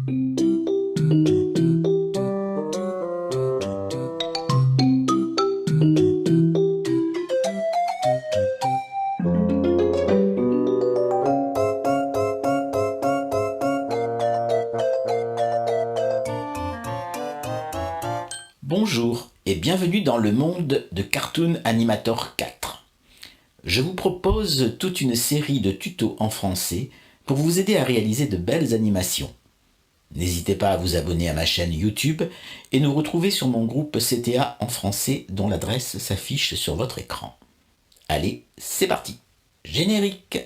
Bonjour et bienvenue dans le monde de Cartoon Animator 4. Je vous propose toute une série de tutos en français pour vous aider à réaliser de belles animations. N'hésitez pas à vous abonner à ma chaîne YouTube et nous retrouver sur mon groupe CTA en français dont l'adresse s'affiche sur votre écran. Allez, c'est parti. Générique.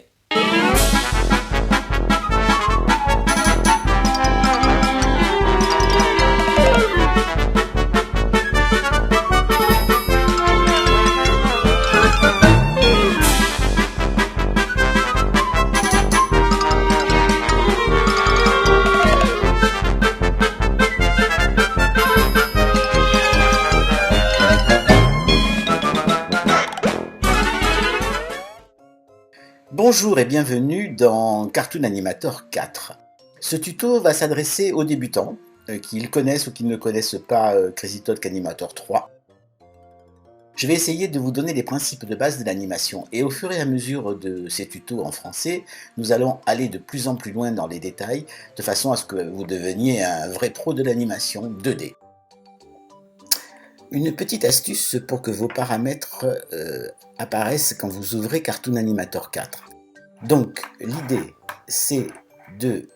Bonjour et bienvenue dans Cartoon Animator 4. Ce tuto va s'adresser aux débutants, qu'ils connaissent ou qui ne connaissent pas Crazy Talk Animator 3. Je vais essayer de vous donner les principes de base de l'animation et au fur et à mesure de ces tutos en français, nous allons aller de plus en plus loin dans les détails de façon à ce que vous deveniez un vrai pro de l'animation 2D. Une petite astuce pour que vos paramètres apparaissent quand vous ouvrez Cartoon Animator 4. Donc, l'idée, c'est de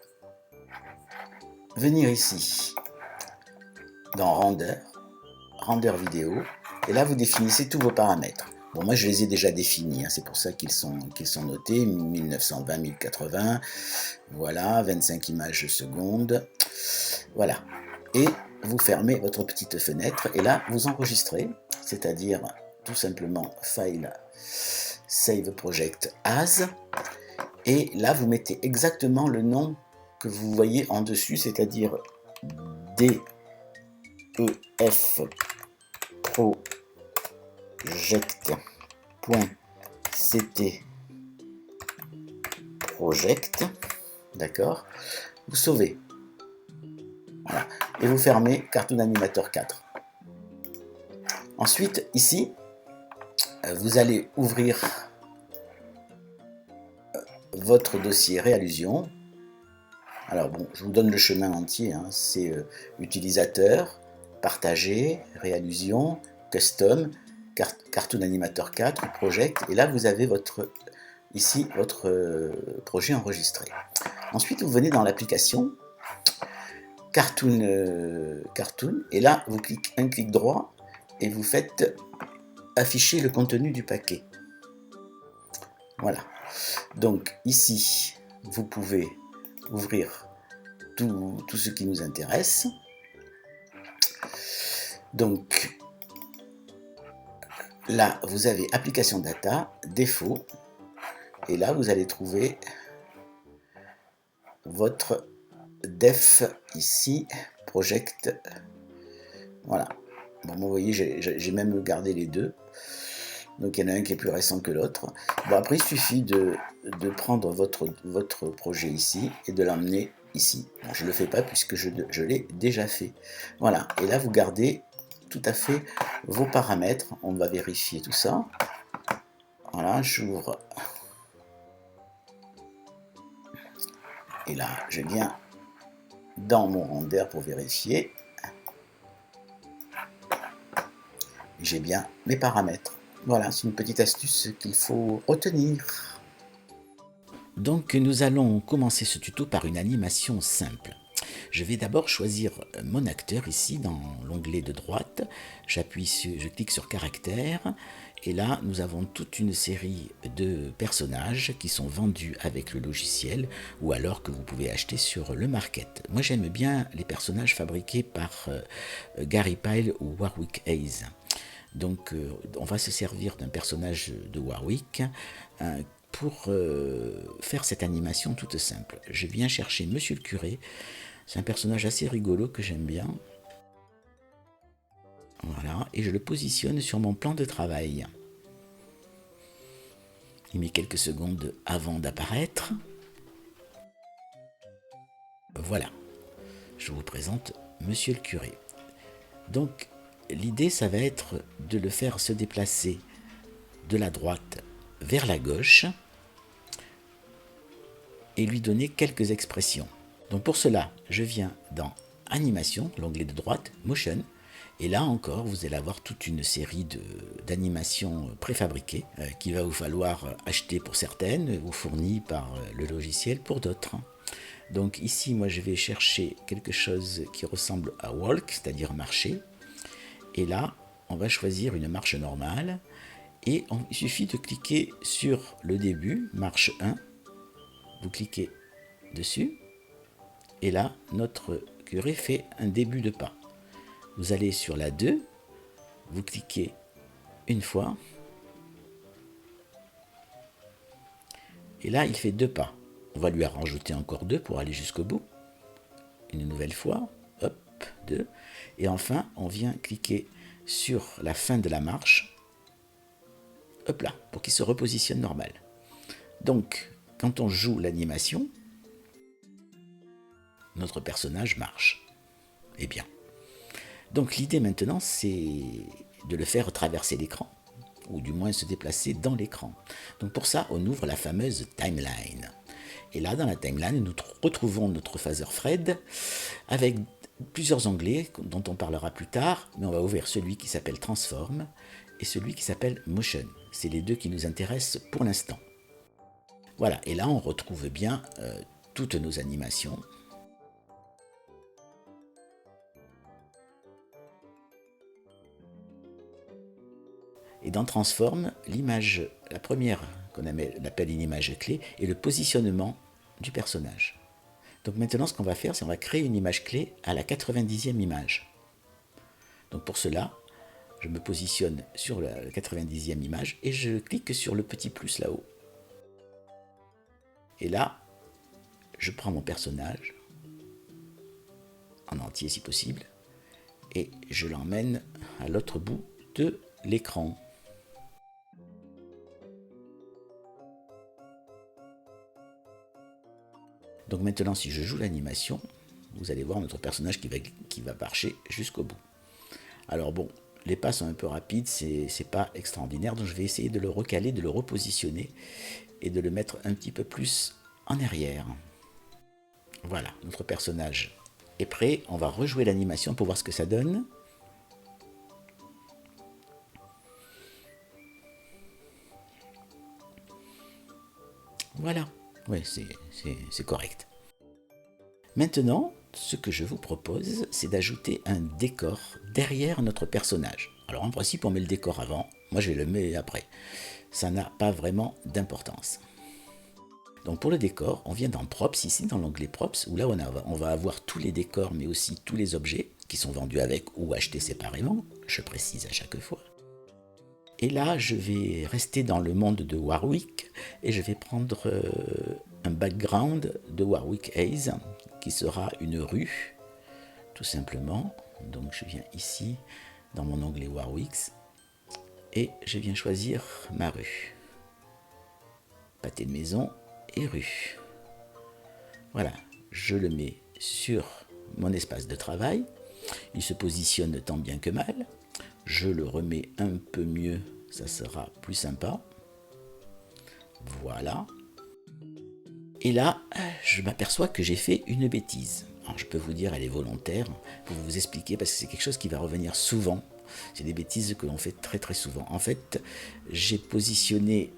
venir ici dans Render vidéo, et là vous définissez tous vos paramètres. Bon, moi je les ai déjà définis, hein, c'est pour ça qu'ils sont notés, 1920, 1080, voilà, 25 images secondes, voilà. Et vous fermez votre petite fenêtre, et là vous enregistrez, c'est-à-dire tout simplement File, Save Project As, et là vous mettez exactement le nom que vous voyez en dessus, c'est-à-dire DEF project.ct project, d'accord, vous sauvez, voilà, et vous fermez Cartoon Animator 4. Ensuite, ici, vous allez ouvrir votre dossier Réallusion. Alors bon, je vous donne le chemin entier, hein. C'est utilisateur, partager, Réallusion, Custom, Cartoon Animator 4, Project, et là vous avez ici votre projet enregistré. Ensuite, vous venez dans l'application Cartoon, et là vous cliquez un clic droit et vous faites afficher le contenu du paquet. Voilà. Donc ici, vous pouvez ouvrir tout ce qui nous intéresse. Donc là, vous avez application data, défaut, et là vous allez trouver votre def ici, project, voilà. Bon, vous voyez, j'ai même gardé les deux, donc il y en a un qui est plus récent que l'autre. Bon, après il suffit de prendre votre projet ici et de l'emmener ici. Bon, je ne le fais pas puisque je l'ai déjà fait. Voilà, et là vous gardez tout à fait vos paramètres. On va vérifier tout ça. Voilà, j'ouvre. Et là, je viens dans mon render pour vérifier. J'ai bien mes paramètres. Voilà, c'est une petite astuce qu'il faut retenir. Donc nous allons commencer ce tuto par une animation simple. Je vais d'abord choisir mon acteur ici dans l'onglet de droite. Je clique sur caractère et là nous avons toute une série de personnages qui sont vendus avec le logiciel ou alors que vous pouvez acheter sur le market. Moi j'aime bien les personnages fabriqués par Gary Pyle ou Warwick Hayes. Donc on va se servir d'un personnage de Warwick pour faire cette animation toute simple. Je viens chercher Monsieur le Curé. C'est un personnage assez rigolo que j'aime bien. Voilà, et je le positionne sur mon plan de travail. Il met quelques secondes avant d'apparaître. Voilà. je vous présente Monsieur le curé. Donc, l'idée, ça va être de le faire se déplacer de la droite vers la gauche et lui donner quelques expressions. Donc pour cela, je viens dans Animation, l'onglet de droite, Motion, et là encore, vous allez avoir toute une série d'animations préfabriquées qu'il va vous falloir acheter pour certaines ou fournies par le logiciel pour d'autres. Donc ici, moi, je vais chercher quelque chose qui ressemble à walk, c'est-à-dire marcher. Et là, on va choisir une marche normale. Et il suffit de cliquer sur le début, marche 1. Vous cliquez dessus. Et là, notre curé fait un début de pas. Vous allez sur la 2. Vous cliquez une fois. Et là, il fait 2 pas. On va lui en rajouter encore 2 pour aller jusqu'au bout. Une nouvelle fois. Hop, 2. Et enfin, on vient cliquer sur la fin de la marche. Hop là, pour qu'il se repositionne normal. Donc, quand on joue l'animation, notre personnage marche. Eh bien. Donc l'idée maintenant, c'est de le faire traverser l'écran, ou du moins se déplacer dans l'écran. Donc pour ça, on ouvre la fameuse timeline. Et là, dans la timeline, nous retrouvons notre phaser Fred avec plusieurs onglets dont on parlera plus tard, mais on va ouvrir celui qui s'appelle Transform et celui qui s'appelle Motion. C'est les deux qui nous intéressent pour l'instant. Voilà, et là on retrouve bien toutes nos animations. Et dans Transform, l'image, la première qu'on appelle une image clé, est le positionnement du personnage. Donc maintenant, ce qu'on va faire, c'est qu'on va créer une image clé à la 90e image. Donc pour cela, je me positionne sur la 90e image et je clique sur le petit plus là-haut. Et là, je prends mon personnage, en entier si possible, et je l'emmène à l'autre bout de l'écran. Donc maintenant, si je joue l'animation, vous allez voir notre personnage qui va marcher jusqu'au bout. Alors bon, les pas sont un peu rapides, c'est pas extraordinaire, donc je vais essayer de le recaler, de le repositionner et de le mettre un petit peu plus en arrière. Voilà, notre personnage est prêt. On va rejouer l'animation pour voir ce que ça donne. Voilà, oui, c'est correct. Maintenant, ce que je vous propose, c'est d'ajouter un décor derrière notre personnage. Alors en principe, on met le décor avant. Moi, je le mets après. Ça n'a pas vraiment d'importance. Donc pour le décor, on vient dans Props, ici dans l'onglet Props, où là on va avoir tous les décors, mais aussi tous les objets qui sont vendus avec ou achetés séparément. Je précise à chaque fois. Et là, je vais rester dans le monde de Warwick et je vais prendre un background de Warwick Hayes qui sera une rue, tout simplement. Donc je viens ici dans mon onglet Warwicks et je viens choisir ma rue. Pâté de maison et rue. Voilà, je le mets sur mon espace de travail. Il se positionne tant bien que mal. Je le remets un peu mieux, ça sera plus sympa. Voilà. Et là, je m'aperçois que j'ai fait une bêtise. Alors je peux vous dire, elle est volontaire, pour vous expliquer, parce que c'est quelque chose qui va revenir souvent. C'est des bêtises que l'on fait très très souvent. En fait, j'ai positionné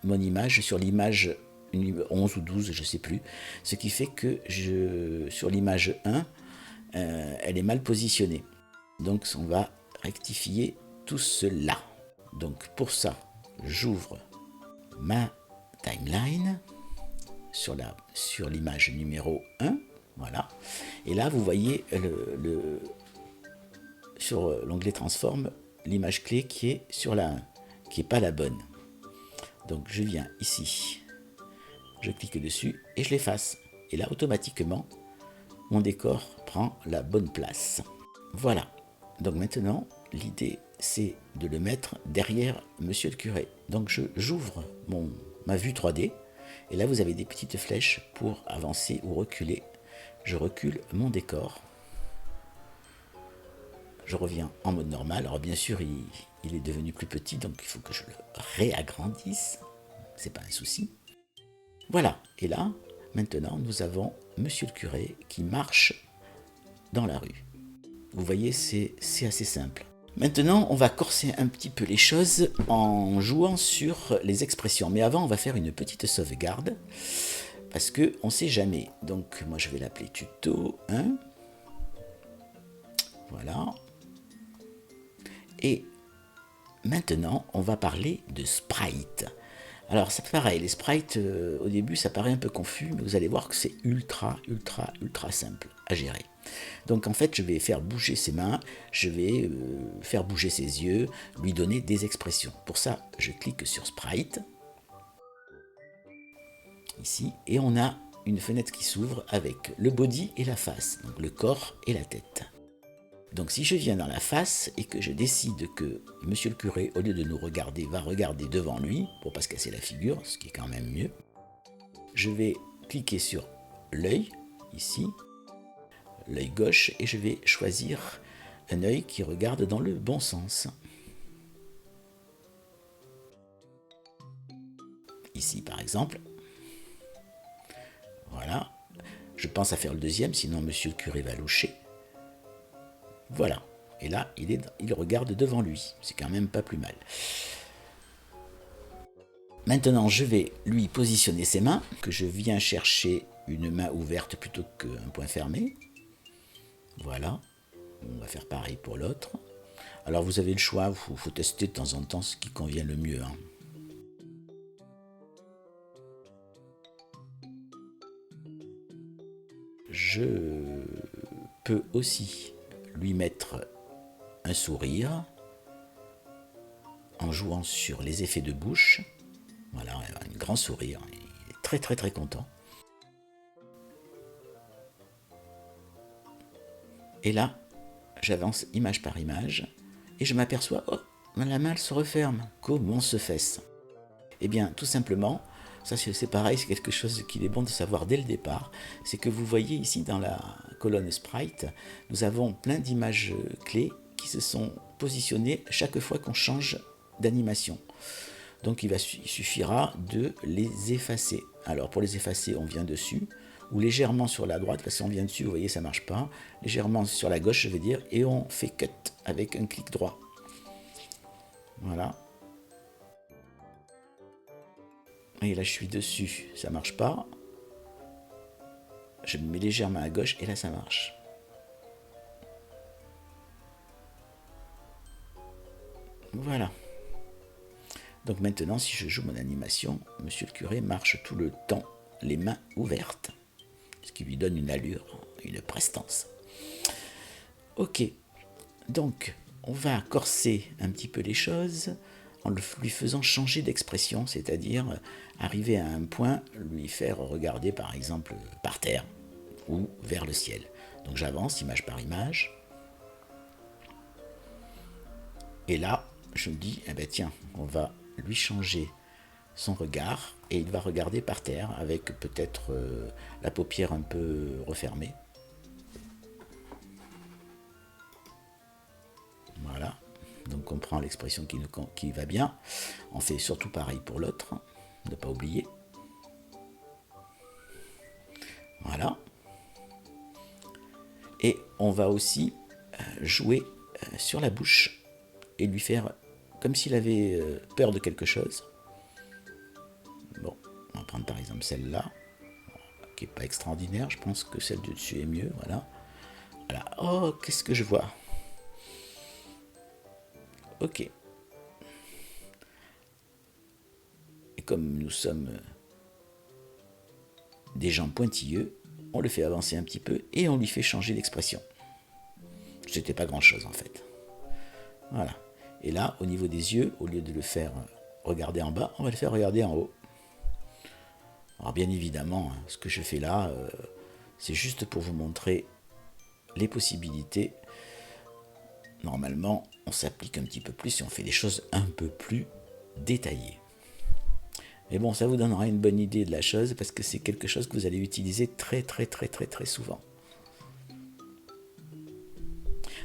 mon image sur l'image 11 ou 12, je ne sais plus. Ce qui fait que sur l'image 1, elle est mal positionnée. Donc on va rectifier tout cela. Donc pour ça, j'ouvre ma timeline sur l'image numéro 1. Voilà. Et là, vous voyez sur l'onglet Transform, l'image clé qui est sur la 1, qui n'est pas la bonne. Donc je viens ici, je clique dessus et je l'efface. Et là, automatiquement, mon décor prend la bonne place. Voilà. Donc maintenant, l'idée, c'est de le mettre derrière Monsieur le curé. Donc j'ouvre ma vue 3D. Et là, vous avez des petites flèches pour avancer ou reculer je recule mon décor. Je reviens en mode normal. Alors bien sûr, il est devenu plus petit, donc il faut que je le réagrandisse. C'est pas un souci. Voilà. Et là, maintenant, nous avons Monsieur le curé qui marche dans la rue. Vous voyez, c'est assez simple. Maintenant, on va corser un petit peu les choses en jouant sur les expressions. Mais avant, on va faire une petite sauvegarde parce qu'on ne sait jamais. Donc, moi, je vais l'appeler tuto 1. Voilà. Et maintenant, on va parler de sprite. Alors, c'est pareil, les sprites, au début, ça paraît un peu confus, mais vous allez voir que c'est ultra simple à gérer. Donc, en fait, je vais faire bouger ses mains, je vais faire bouger ses yeux, lui donner des expressions. Pour ça, je clique sur Sprite, ici, et on a une fenêtre qui s'ouvre avec le body et la face, donc le corps et la tête. Donc si je viens dans la face et que je décide que Monsieur le curé, au lieu de nous regarder, va regarder devant lui, pour pas se casser la figure, ce qui est quand même mieux, je vais cliquer sur l'œil, ici, l'œil gauche, et je vais choisir un œil qui regarde dans le bon sens. Ici par exemple. Voilà. Je pense à faire le deuxième, sinon Monsieur le curé va loucher. Voilà. Et là, il regarde devant lui. C'est quand même pas plus mal. Maintenant, je vais lui positionner ses mains, que je viens chercher une main ouverte plutôt qu'un poing fermé. Voilà. On va faire pareil pour l'autre. Alors, vous avez le choix, il faut tester de temps en temps ce qui convient le mieux. Je peux aussi lui mettre un sourire en jouant sur les effets de bouche. Voilà, un grand sourire. Il est très content. Et là, j'avance image par image et je m'aperçois, oh, la main elle se referme. Comment se fait-ce? Eh bien, tout simplement, ça c'est pareil, c'est quelque chose qu'il est bon de savoir dès le départ, c'est que vous voyez ici dans la colonne Sprite, nous avons plein d'images clés qui se sont positionnées chaque fois qu'on change d'animation. Donc il suffira de les effacer. Alors pour les effacer, on vient dessus, ou légèrement sur la droite, parce qu'on vient dessus, vous voyez, ça ne marche pas. Légèrement sur la gauche, je veux dire, et on fait cut avec un clic droit. Voilà. Et là, je suis dessus, ça ne marche pas. Je me mets légèrement à gauche, et là, ça marche. Voilà. Donc maintenant, si je joue mon animation, Monsieur le curé marche tout le temps, les mains ouvertes. Ce qui lui donne une allure, une prestance. Ok, donc on va corser un petit peu les choses en lui faisant changer d'expression, c'est-à-dire arriver à un point, lui faire regarder par exemple par terre ou vers le ciel. Donc j'avance image par image. Et là, je me dis, eh ben tiens, on va lui changer son regard et il va regarder par terre avec peut-être la paupière un peu refermée. Voilà, donc on prend l'expression qui va bien. On fait surtout pareil pour l'autre, ne pas oublier. Voilà. Et on va aussi jouer sur la bouche et lui faire comme s'il avait peur de quelque chose. Bon, on va prendre par exemple celle-là, qui n'est pas extraordinaire, je pense que celle de dessus est mieux, voilà. Voilà, oh, qu'est-ce que je vois? Ok. Et comme nous sommes des gens pointilleux, on le fait avancer un petit peu et on lui fait changer d'expression. C'était pas grand-chose en fait. Voilà. Et là, au niveau des yeux, au lieu de le faire regarder en bas, on va le faire regarder en haut. Alors bien évidemment, ce que je fais là, c'est juste pour vous montrer les possibilités. Normalement, on s'applique un petit peu plus et on fait des choses un peu plus détaillées. Mais bon, ça vous donnera une bonne idée de la chose parce que c'est quelque chose que vous allez utiliser très souvent.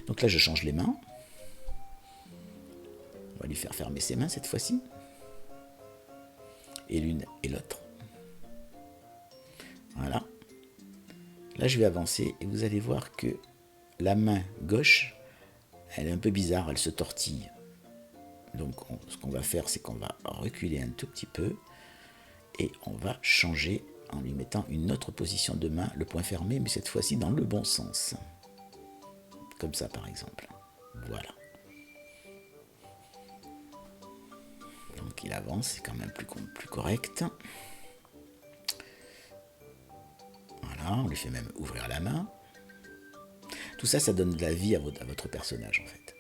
Donc là, je change les mains. On va lui faire fermer ses mains cette fois-ci. Et l'une et l'autre. Voilà. Là, je vais avancer et vous allez voir que la main gauche, elle est un peu bizarre, elle se tortille. Donc, ce qu'on va faire, c'est qu'on va reculer un tout petit peu et on va changer en lui mettant une autre position de main, le poing fermé, mais cette fois-ci dans le bon sens. Comme ça, par exemple. Voilà. Donc, il avance, c'est quand même plus correct. Voilà, on lui fait même ouvrir la main. Tout ça, ça donne de la vie à votre personnage, en fait.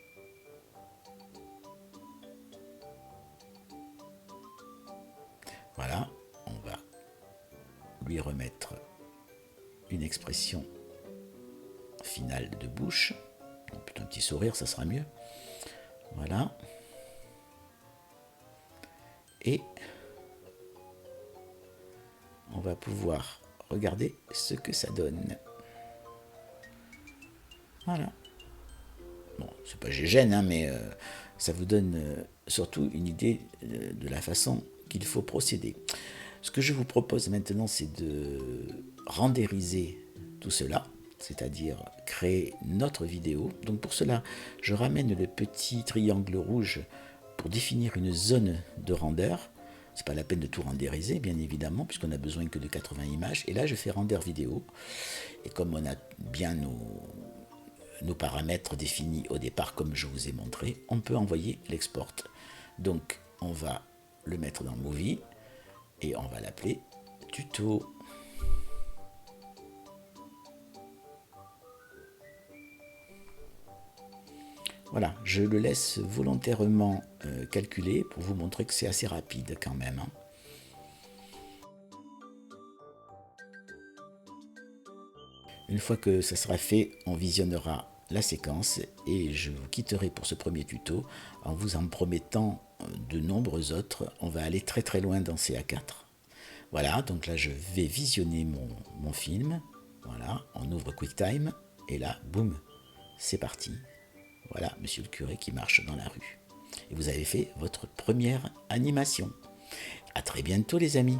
Voilà, on va lui remettre une expression finale de bouche. Donc, plutôt un petit sourire, ça sera mieux. Voilà. Et on va pouvoir regarder ce que ça donne. Voilà. Bon, c'est pas gêne, hein, mais ça vous donne surtout une idée de la façon qu'il faut procéder. Ce que je vous propose maintenant, c'est de renderiser tout cela, c'est-à-dire créer notre vidéo. Donc pour cela, je ramène le petit triangle rouge pour définir une zone de render. C'est pas la peine de tout renderiser, bien évidemment, puisqu'on n'a besoin que de 80 images. Et là, je fais render vidéo. Et comme on a bien nos paramètres définis au départ, comme je vous ai montré, on peut envoyer l'export. Donc, on va le mettre dans Movie et on va l'appeler tuto. Voilà, je le laisse volontairement calculer pour vous montrer que c'est assez rapide quand même. Hein. Une fois que ça sera fait, on visionnera la séquence et je vous quitterai pour ce premier tuto en vous en promettant de nombreux autres. On va aller très très loin dans CA4. Voilà, donc là je vais visionner mon film. Voilà, on ouvre QuickTime et là, boum, c'est parti. Voilà, monsieur le curé qui marche dans la rue. Et vous avez fait votre première animation. À très bientôt les amis.